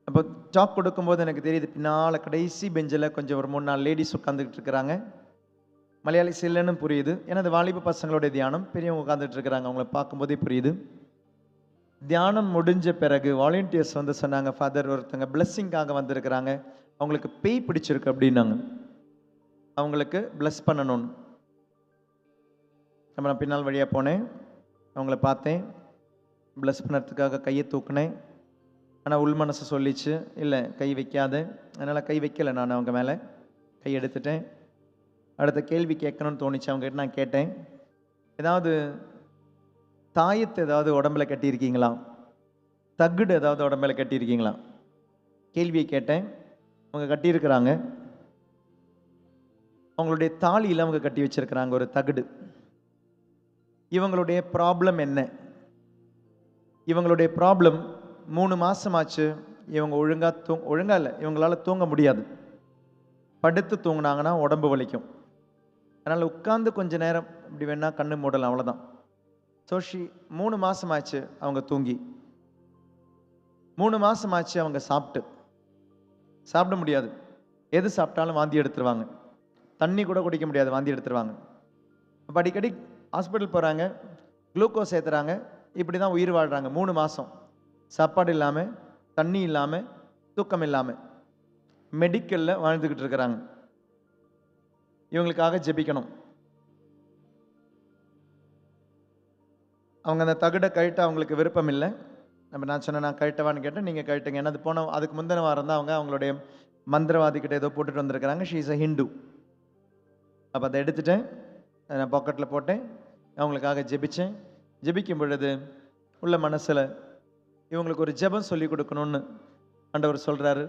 அப்போ டாக் கொடுக்கும்போது எனக்கு தெரியுது, பின்னால் கடைசி பெஞ்சில் கொஞ்சம் ஒரு 3-4 லேடிஸ் உட்காந்துக்கிட்டு இருக்கிறாங்க. மலையாளி சில்லன்னு புரியுது. ஏன்னா அது வாலிப பசங்களுடைய தியானம். பெரியவங்க உட்காந்துட்டு இருக்கிறாங்க, அவங்கள பார்க்கும்போதே புரியுது. தியானம் முடிஞ்ச பிறகு வாலண்டியர்ஸ் வந்து சொன்னாங்க, ஃபாதர் ஒருத்தங்க பிளெஸ்ஸிங்காக வந்திருக்கிறாங்க, அவங்களுக்கு பேய் பிடிச்சிருக்கு அப்படின்னாங்க, அவங்களுக்கு பிளஸ் பண்ணணும்னு. நான் பின்னால் வழியாக போனேன், அவங்கள பார்த்தேன், பிளஸ் பண்ணுறதுக்காக கையை தூக்குனேன். ஆனால் உள் மனசு சொல்லிச்சு, இல்லை கை வைக்காத. அதனால் கை வைக்கலை, நான் அவங்க மேலே கை எடுத்துட்டேன். அடுத்த கேள்வி கேட்கணும்னு தோணிச்சு, அவங்ககிட்ட நான் கேட்டேன், ஏதாவது தாயத்தை ஏதாவது உடம்புல கட்டியிருக்கீங்களா, தகுடு ஏதாவது உடம்புல கட்டியிருக்கீங்களா, கேள்வியை கேட்டேன். அவங்க கட்டியிருக்கிறாங்க, அவங்களுடைய தாலியில் அவங்க கட்டி வச்சிருக்கிறாங்க ஒரு தகுடு. இவங்களுடைய ப்ராப்ளம் என்ன? இவங்களுடைய ப்ராப்ளம் 3 மாதமாச்சு, இவங்க ஒழுங்கா இல்லை, இவங்களால தூங்க முடியாது. படுத்து தூங்கினாங்கன்னா உடம்பு வலிக்கும். அதனால் உட்காந்து கொஞ்ச நேரம் இப்படி வேணால் கண்ணு மூடலாம், அவ்வளோதான். ஸோ 3 மாதமாச்சு அவங்க தூங்கி, 3 மாதமாச்சு அவங்க சாப்பிட முடியாது. எது சாப்பிட்டாலும் வாந்தி எடுத்துருவாங்க, தண்ணி கூட குடிக்க முடியாது, வாந்தி எடுத்துருவாங்க. அப்போ அடிக்கடி ஹாஸ்பிட்டல் போகிறாங்க, குளுக்கோஸ் ஏற்றுறாங்க, இப்படி தான் உயிர் வாழ்கிறாங்க. 3 மாதம் சாப்பாடு இல்லாமல், தண்ணி இல்லாமல், தூக்கம் இல்லாமல் மெடிக்கலில் வாழ்ந்துக்கிட்டு இருக்கிறாங்க. இவங்களுக்காக ஜெபிக்கணும். அவங்க அந்த தகுடை கழட்ட அவங்களுக்கு விருப்பம் இல்லை. நான் சொன்னேன், நான் கழட்டவான்னு கேட்டேன், நீங்கள் கழட்டுங்க. ஏன்னா அது அதுக்கு முந்தின வாரம் தான் அவங்களுடைய மந்திரவாதிக்கிட்ட ஏதோ போட்டுட்டு வந்திருக்கிறாங்க. She is a Hindu. அப்போ அதை எடுத்துட்டேன், நான் பாக்கெட்டில் போட்டேன், அவங்களுக்காக ஜெபித்தேன். ஜெபிக்கும் பொழுது உள்ள மனசில் இவங்களுக்கு ஒரு ஜெபம் சொல்லி கொடுக்கணும்னு ஆண்டவர் சொல்கிறாரு.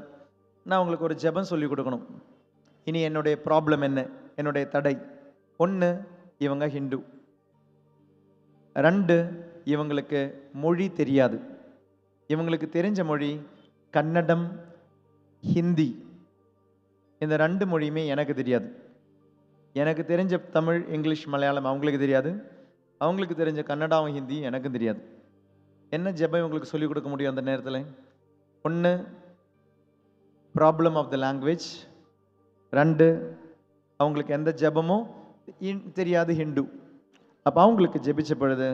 நான் அவங்களுக்கு ஒரு ஜெபம் சொல்லி கொடுக்கணும். இனி என்னுடைய ப்ராப்ளம் என்ன, என்னுடைய தடை? 1, இவங்க ஹிந்து. 2, இவங்களுக்கு மொழி தெரியாது. இவங்களுக்கு தெரிஞ்ச மொழி கன்னடம், ஹிந்தி. இந்த 2 மொழியுமே எனக்கு தெரியாது. எனக்கு தெரிஞ்ச தமிழ், இங்கிலீஷ், மலையாளம் அவங்களுக்கு தெரியாது. அவங்களுக்கு தெரிஞ்ச கன்னடாவும் ஹிந்தி எனக்கும் தெரியாது. என்ன ஜெபம் இவங்களுக்கு சொல்லிக் கொடுக்க முடியும் அந்த நேரத்தில்? 1, ப்ராப்ளம் ஆஃப் த லாங்குவேஜ். 2, அவங்களுக்கு எந்த ஜெபமும் தெரியாது, ஹிந்து. அப்போ அவங்களுக்கு ஜெபிச்ச பொழுது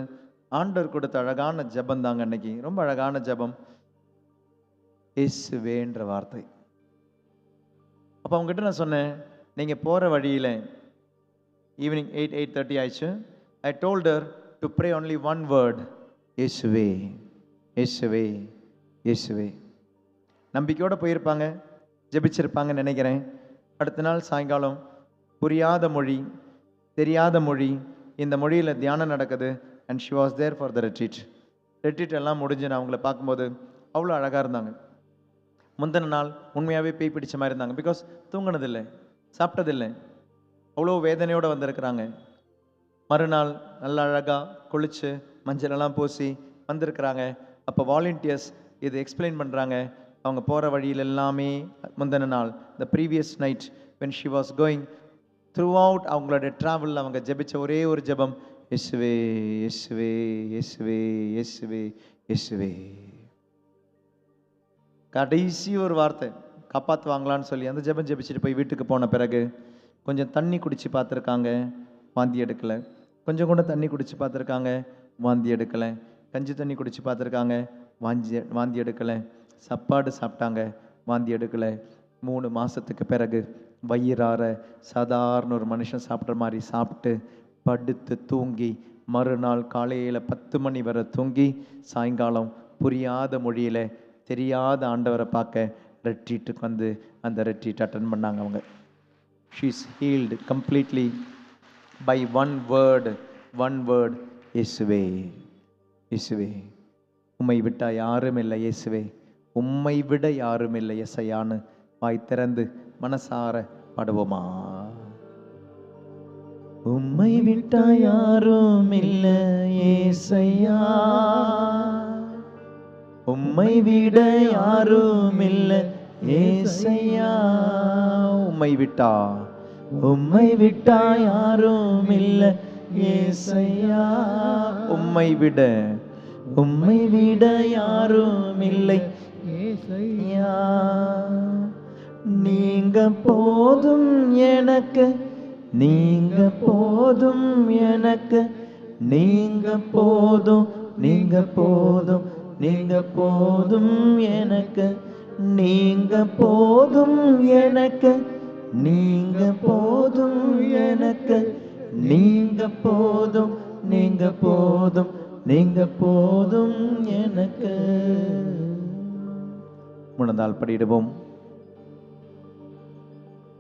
ஆண்டவர் கொடுத்த அழகான ஜெபம் தாங்க அன்னைக்கு. ரொம்ப அழகான ஜெபம், இயேசுவேன்ற வார்த்தை. அப்போ அவங்ககிட்ட நான் சொன்னேன், நீங்கள் போகிற வழியில் ஈவினிங் 8:30 ஆயிடுச்சு. I told her to pray only one word, இயேசுவே, இயேசுவே, இயேசுவே. நம்பிக்கையோடு போயிருப்பாங்க, ஜெபிச்சிருப்பாங்கன்னு நினைக்கிறேன். அடுத்த நாள் சாயங்காலம் புரியாத மொழி, தெரியாத மொழி, இந்த மொழியில் தியானம் நடக்குது. And she was there for the retreat எல்லாம் முடிஞ்சு நான் அவங்கள பார்க்கும்போது அவ்வளோ அழகாக இருந்தாங்க. முந்தின நாள் உண்மையாகவே பேய் பிடிச்ச மாதிரி இருந்தாங்க. பிகாஸ் தூங்கினதில்லை, சாப்பிட்டதில்லை, அவ்வளோ வேதனையோடு வந்திருக்கிறாங்க. மறுநாள் நல்லா அழகாக குளித்து மஞ்சளெல்லாம் பூசி வந்திருக்கிறாங்க. அப்போ வாலண்டியர்ஸ் இது எக்ஸ்பிளைன் பண்ணுறாங்க. அவங்க போகிற வழியில் எல்லாமே முந்தின நாள், the previous night when she was going throughout அவங்களுடைய ட்ராவலில் அவங்க ஜெபிச்ச ஒரே ஒரு ஜெபம், இயேசுவே, இயேசுவே, இயேசுவே, இயேசுவே, இயேசுவே. கடைசி ஒரு வார்த்தை காப்பாற்றுவாங்களான்னு சொல்லி அந்த ஜெபம் ஜெபிச்சுட்டு போய் வீட்டுக்கு போன பிறகு கொஞ்சம் தண்ணி குடித்து பார்த்துருக்காங்க, வாந்தி எடுக்கலை. கொஞ்சம் கூட தண்ணி குடித்து பார்த்துருக்காங்க, வாந்தி எடுக்கலை. கஞ்சி தண்ணி குடித்து பார்த்துருக்காங்க, வாந்தி எடுக்கலை. சாப்பாடு சாப்பிட்டாங்க, வாந்தி எடுக்கலை. 3 மாதத்துக்கு பிறகு வயிறார சாதாரண ஒரு மனுஷன் சாப்பிட்ற மாதிரி சாப்பிட்டு படுத்து தூங்கி, மறுநாள் காலையில் 10 மணி வரை தூங்கி, சாயங்காலம் புரியாத மொழியில் தெரியாத ஆண்டவரை பார்க்க ரெட்ரீட்டுக்கு வந்து அந்த ரெட்ரீட் அட்டன் பண்ணாங்க. அவங்க she is healed completely by one word, இயேசுவே, இயேசுவே. உம்மை விட்டா யாரும் இல்லை இயேசுவே, உம்மை விட யாரும் இல்லை எசையான்னு வாய் திறந்து மனசார பாடுவோமா? உம்மை விட்டா யாரும் இல்லை ஏசையா, உம்மை விட யாரும் இல்லை ஏசையா. உம்மை விட்டா யாரும் இல்லை ஏசையா, உம்மை விட யாரும் இல்லை ஏசையா. நீங்க போதும் எனக்கு நீங்க போதும் எனக்கு, நீங்க போதும், நீங்க போதும், நீங்க போதும் எனக்கு, நீங்க போதும் எனக்கு, நீங்க போதும் எனக்கு, நீங்க போதும், நீங்க போதும், நீங்க போதும் எனக்கு. முழந்தால் படியிடுவோம்.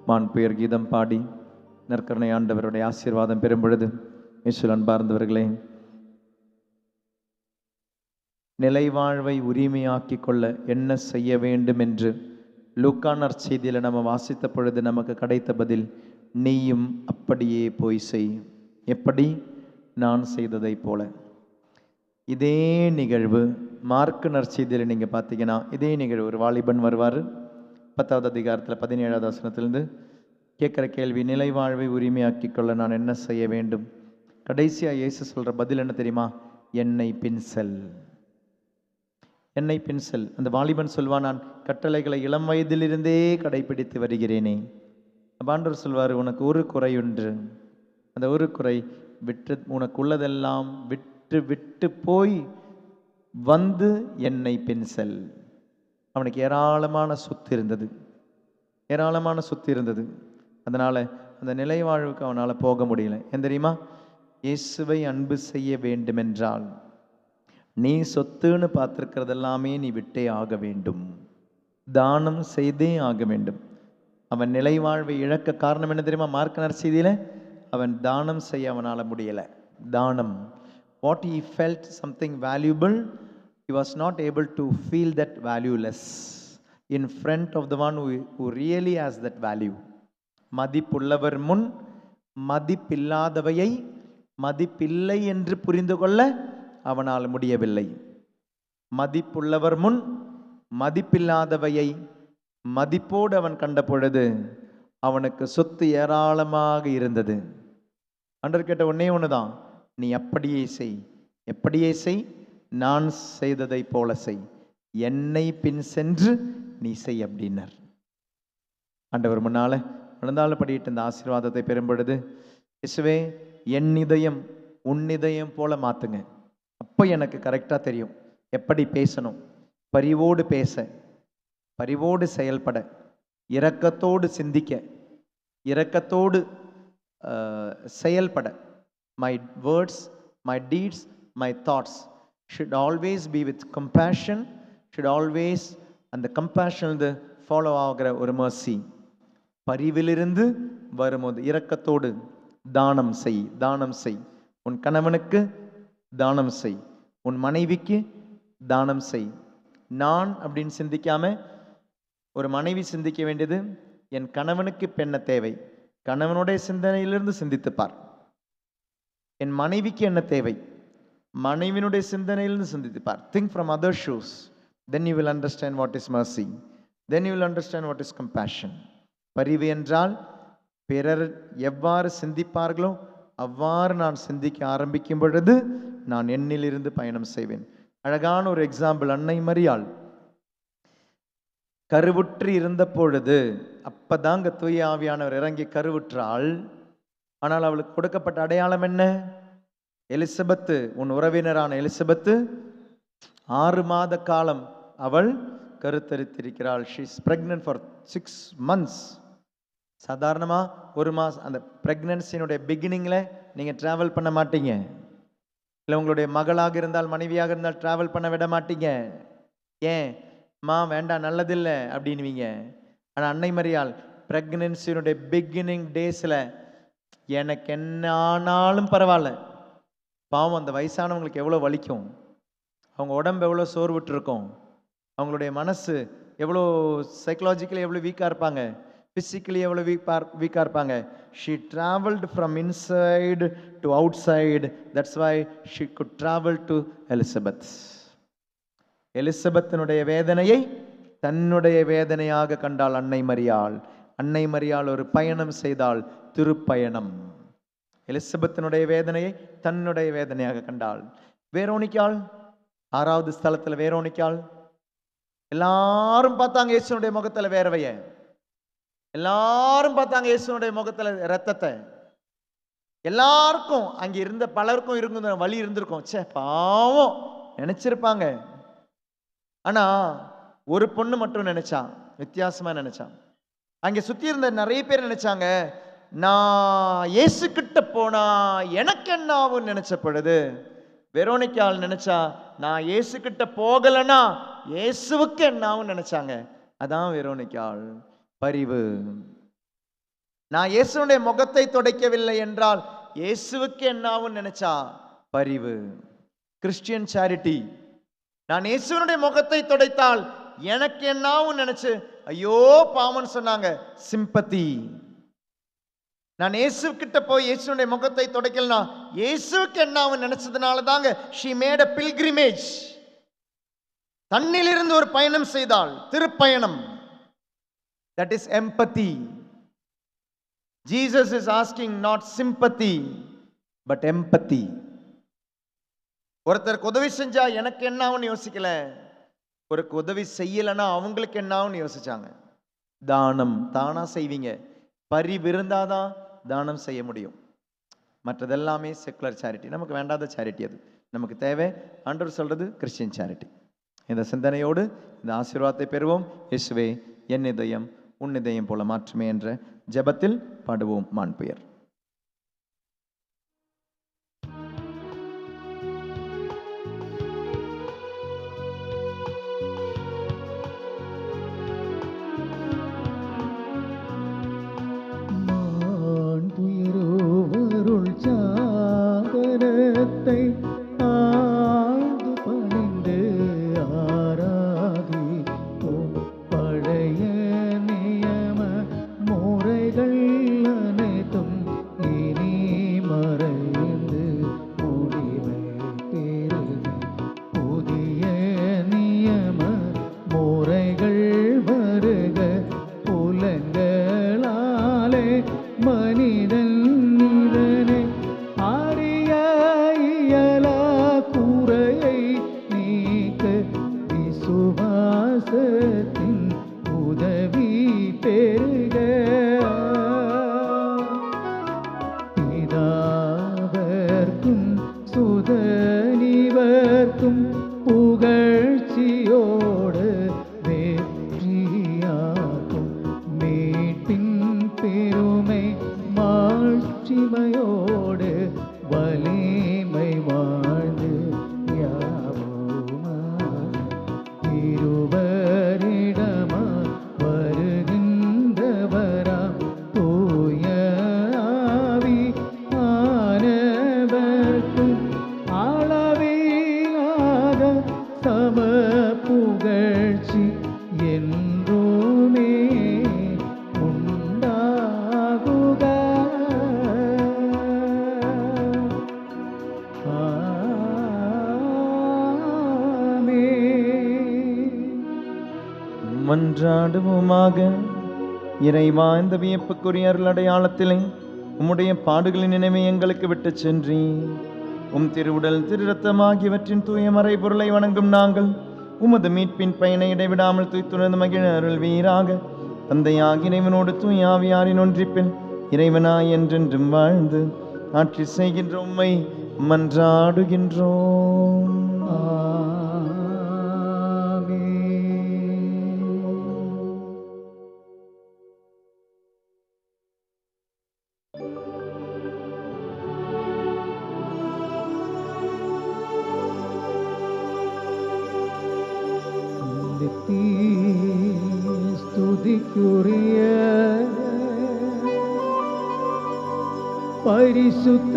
மாண்புயர் கீதம் பாடி நற்கருணை ஆண்டவருடைய ஆசீர்வாதம் பெறும் பொழுது, இயேசுவில் அன்பார்ந்தவர்களே, நிலைவாழ்வை உரிமையாக்கிக் கொள்ள என்ன செய்ய வேண்டும் என்று லூக்கா நற்செய்தியில் நம்ம வாசித்த பொழுது நமக்கு கிடைத்த பதில், நீயும் அப்படியே போய் செய். எப்படி? நான் செய்ததை போல. இதே நிகழ்வு மார்க்கு நற்செய்தியில் நீங்கள் பார்த்தீங்கன்னா, இதே நிகழ்வு, ஒரு வாலிபன் வருவார், 10வது அதிகாரத்தில் 17வது வசனத்திலிருந்து கேட்குற கேள்வி, நிலைவாழ்வை உரிமையாக்கிக் கொள்ள நான் என்ன செய்ய வேண்டும்? கடைசியாக இயேசு சொல்கிற பதில் என்ன தெரியுமா? என்னை பின் செல், என்னை பின் செல். அந்த வாலிபன் சொல்வான், நான் கட்டளைகளை இளம் வயதிலிருந்தே கடைபிடித்து வருகிறேனே. ஆண்டவர் சொல்வார், உனக்கு ஒரு குறை உண்டு, அந்த ஒரு குறை, விட்டு உனக்கு உள்ளதெல்லாம் விட்டு விட்டு போய் வந்து என்னை பின் செல். அவனுக்கு ஏராளமான சொத்து இருந்தது, ஏராளமான சொத்து இருந்தது. அதனால் அந்த நிலை வாழ்வுக்கு அவனால் போக முடியல. ஏன் தெரியுமா? இயேசுவை அன்பு செய்ய வேண்டுமென்றால் நீ சொத்துன்னு பார்த்துருக்கிறது எல்லாமே நீ விட்டே ஆக வேண்டும், தானம் செய்தே ஆக வேண்டும். அவன் நிலை வாழ்வை இழக்க காரணம் என்ன தெரியுமா? மார்க் நற்செய்தியில் அவன் தானம் செய்ய அவனால் முடியலை. தானம், what he felt something valuable, he was not able to feel that valueless in front of the one who really has that value. மதிப்புள்ளவர் முன் மதிப்பில்லாதவையை மதிப்பில்லை என்று புரிந்து கொள்ள அவனால் முடியவில்லை. மதிப்புள்ளவர் முன் மதிப்பில்லாதவையை மதிப்போடு அவன் கண்ட பொழுது அவனுக்கு சொத்து ஏராளமாக இருந்தது. ஆண்டவர் கேட்ட ஒன்னே ஒண்ணுதான், நீ அப்படியே செய், எப்படியே செய், நான் செய்ததை போல செய், என்னை பின் சென்று நீ செய் அப்படின்னார். ஆண்டவர் முன்னால விழுந்தாலும் படிட்டு இந்த ஆசீர்வாதத்தை பெறும் பொழுது, இயேசுவே என் இதயம் உன் இதயம் போல மாத்துங்க. அப்போ எனக்கு கரெக்டாக தெரியும் எப்படி பேசணும், பரிவோடு பேச, பரிவோடு செயல்பட, இரக்கத்தோடு சிந்திக்க, இரக்கத்தோடு செயல்பட. My words, my deeds, my thoughts should always be with compassion, should always, and the compassion the follow ஆகிற ஒரு mercy. பரிவிலிருந்து வரும்போது இரக்கத்தோடு தானம் செய், தானம் செய். உன் கணவனுக்கு தானம் செய், உன் மனைவிக்கு தானம் செய். நான் அப்படின்னு சிந்திக்காம ஒரு மனைவி சிந்திக்க வேண்டியது, என் கணவனுக்கு பெண்ண தேவை, கணவனுடைய சிந்தனையிலிருந்து சிந்தித்துப்பார். என் மனைவிக்கு என்ன தேவை, மனைவினுடைய சிந்தனையிலிருந்து சிந்தித்துப்பார். Think from other shoes, then you will understand what is mercy, then you will understand what is compassion. பரிவு என்றால் பிறர் எவ்வாறு சிந்திப்பார்களோ அவ்வாறு நான் சிந்திக்க ஆரம்பிக்கும் பொழுது நான் என்னிலிருந்து பயணம் செய்வேன். அழகான ஒரு எக்ஸாம்பிள், அன்னை மரியாள் கருவுற்று இருந்த பொழுது, அப்பதாங்க தூய ஆவியானவர் இறங்கி கருவுற்றாள். ஆனால் அவளுக்கு கொடுக்கப்பட்ட அடையாளம் என்ன? எலிசபெத்து, உன் உறவினரான எலிசபெத்து 6 மாத காலம் அவள் கருத்தரித்திருக்கிறாள். she is pregnant for 6 months. சாதாரணமா ஒரு மாதம், அந்த பிரெக்னன்சியினுடைய பிகினிங்ல நீங்க டிராவல் பண்ண மாட்டீங்க, இல்லை உங்களுடைய மகளாக இருந்தால் மனைவியாக இருந்தால் டிராவல் பண்ண விட மாட்டீங்க. ஏன் மா வேண்டாம், நல்லதில்லை அப்படின்வீங்க. ஆனால் அன்னை மரியாள் பிரெக்னன்சியினுடைய பிகினிங் டேஸில் எனக்கு என்ன ஆனாலும் பரவாயில்ல. பாவம், அந்த வயசானவங்களுக்கு எவ்வளோ வலிக்கும், அவங்க உடம்பு எவ்வளோ சோர்வுட்டு இருக்கும், அவங்களுடைய மனசு எவ்வளோ சைக்கலாஜிக்கலி எவ்வளோ வீக்காக இருப்பாங்க, physically எவ்வளோ வீக்காக இருப்பாங்க. she traveled from inside to outside, that's why she could travel to Elizabeth. எலிசபெத்தினுடைய வேதனையை தன்னுடைய வேதனையாக கண்டாள் அன்னை மரியாள். அன்னை மரியாள் ஒரு பயணம் செய்தாள், திருப்பயணம். எலிசபெத்தினுடைய வேதனையை தன்னுடைய வேதனையாக கண்டாள். வேரோனிக்காள் 6வது ஸ்தலத்தில் வேரோனிக்காள். எல்லாரும் பார்த்தாங்க இயேசுனுடைய முகத்தில் வேர்வைய, எல்லாரும் பார்த்தாங்க இயேசுனுடைய முகத்தில் இரத்தத்தை. எல்லாருக்கும் அங்க இருந்த பலருக்கும் இருந்த வழி இருந்திருக்கும். சே பாவம் நினைச்சிருப்பாங்க. ஆனா ஒரு பொண்ணு மட்டும் நினைச்சா, வித்தியாசமா நினைச்சான். அங்க சுத்தி இருந்த நிறைய பேர் நினைச்சாங்க, நான் இயேசு கிட்ட போனா எனக்கு என்ன ஆகும் நினைச்ச பொழுது வெரோனிக்கால் நினைச்சா, நான் இயேசு கிட்ட போகலன்னா இயேசுவுக்கு என்ன ஆகும் நினைச்சாங்க. அதான் வெரோனிக்கால் பரிவு. நான் இயேசுடைய முகத்தை துடைக்கவில்லை என்றால் இயேசுவுக்கு என்ன ஆகும் நினைச்சா பரிவு. Christian charity. நான் இயேசுனுடைய முகத்தை துடைத்தால் எனக்கு என்ன ஆகும் நினைச்சு ஐயோ பாவம்னு சொன்னாங்க, சிம்பத்தி. நான் இயேசு கிட்ட போய் இயேசுனுடைய முகத்தை துடைக்கலனா இயேசுவுக்கு என்ன ஆகும் நினைச்சதுனால தாங்க she made a pilgrimage. தன்னிலிருந்து ஒரு பயணம் செய்தாள், திருப்பயணம். that is empathy. Jesus is asking not sympathy but empathy. ஒருத்தருக்கு உதவி செஞ்சா எனக்கு என்ன ஆகும்னு யோசிக்கல, ஒரு உதவி செய்யலைன்னா அவங்களுக்கு என்ன ஆகும்னு யோசிச்சாங்க. தானம் தானா செய்வீங்க, பரிவு இருந்தாதான் தானம் செய்ய முடியும். மற்றதெல்லாமே செக்குலர் சேரிட்டி, நமக்கு வேண்டாத சேரிட்டி. அது நமக்கு தேவை ஆண்டவர் சொல்றது கிறிஸ்டியன் சேரிட்டி. இந்த சிந்தனையோடு இந்த ஆசீர்வாதத்தை பெறுவோம். இயேசுவே என் இதயம் உன் இதயம் போல மாற்றுமே என்ற ஜெபத்தில் பாடுவோம் மாண்புயர். மாண்புயரோவருள் சாதனத்தை ஆழ்ந்து பணிந்து ஆராதிப்போம். பழைய நியம முறைகள் அனைத்தும் இனி மறைந்து முடிவை பெறுக. புதிய நியம முறைகள் வருக. புலங்களாலே மனிதன் இதனை அறிய இயலா குறையை நீக்க விசுவாசத்தின் உதவி பெறுக. பிதாவர்க்கும் சுதனிவர்க்கும் புகழ்ச்சியோடு வெற்றியாக்கும் மீட்பின் பெருமை மாட்சிமையோடு வலிமை வாழ்ந்து யாவுமாக இருவரிடமா வருகின்றவரா தூய ஆவி ஆனவர்க்கும் அளவிலாத சம புகழ்ச்சி என்றுமே உண்டாகுக. மன்றாடுவோமாக. இறைவா, இந்த வியப்புக்குரிய அருள் அடையாளத்திலே உம்முடைய பாடுகளின் நினைவை எங்களுக்கு விட்டு சென்றி உம் திருவுடல் திரு ரத்தம் ஆகியவற்றின் தூய மறைபொருளை வணங்கும் நாங்கள் உமது மீட்பின் பயனை இடைவிடாமல் தூய்த்துணர்ந்து மகிழ அருள் வீராக. தந்தையாகி இறைவனோடு தூய் ஆவியாரின் ஒன்றிப்பில் இறைவனாய் என்றென்றும் வாழ்ந்து ஆட்சி செய்கின்ற உம்மை மன்றாடுகின்றோம். ஸ்துதிக்குரிய பரிசுத்த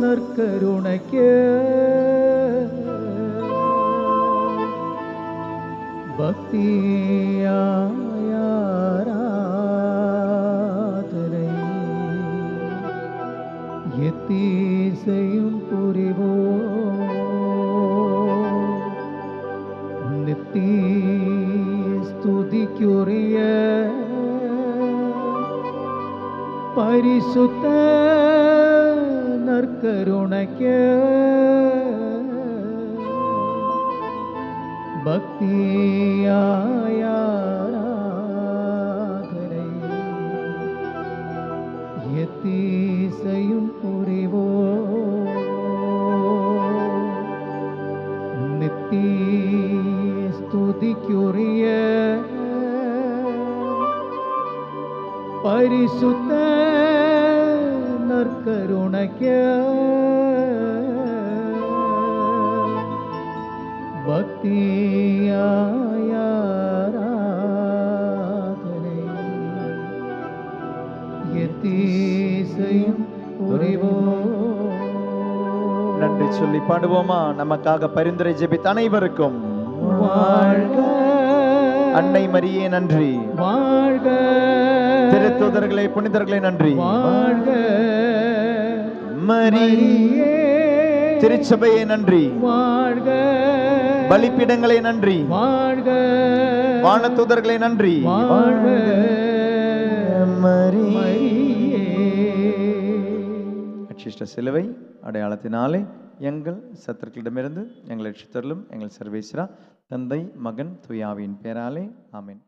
நற்கருணைக்கு பக்தியாராதனை எத்தீசையும் புரிவோம். நித்திய ஸ்துதிக்குரிய பரிசுத்த நற்கருணைக்கு பக்தியாராதனை எத்தீ நித்தி ஸ்துதிக்குரிய பரிசுத்த நற்கருணைக்கு பக்தியாயாராதனை எத்தீசையும் புரிவோம். நன்றி சொல்லி பாடுவோமா? நமக்காக பரிந்துரை ஜெபித்த அனைவருக்கும் வாழ்க அன்னை மரியே நன்றி, வாழ்க திருத்தூதர்களே புனிதர்களே நன்றி, வாழ்க மரியே திருச்சபையே நன்றி, வாழ்க பலிப்பீடங்களே நன்றி, வாழ்க வானதூதர்களே நன்றி, வாழ்க மரியே. மரியே. அச்சிஷ்ட சிலுவை அடையாளத்தினாலே எங்கள் சத்துருக்களிடமிருந்து எங்களை ரட்சித்தருளும் எங்கள் சர்வேஸ்வரா, தந்தை மகன் தூயாவின் பேராலே ஆமென்.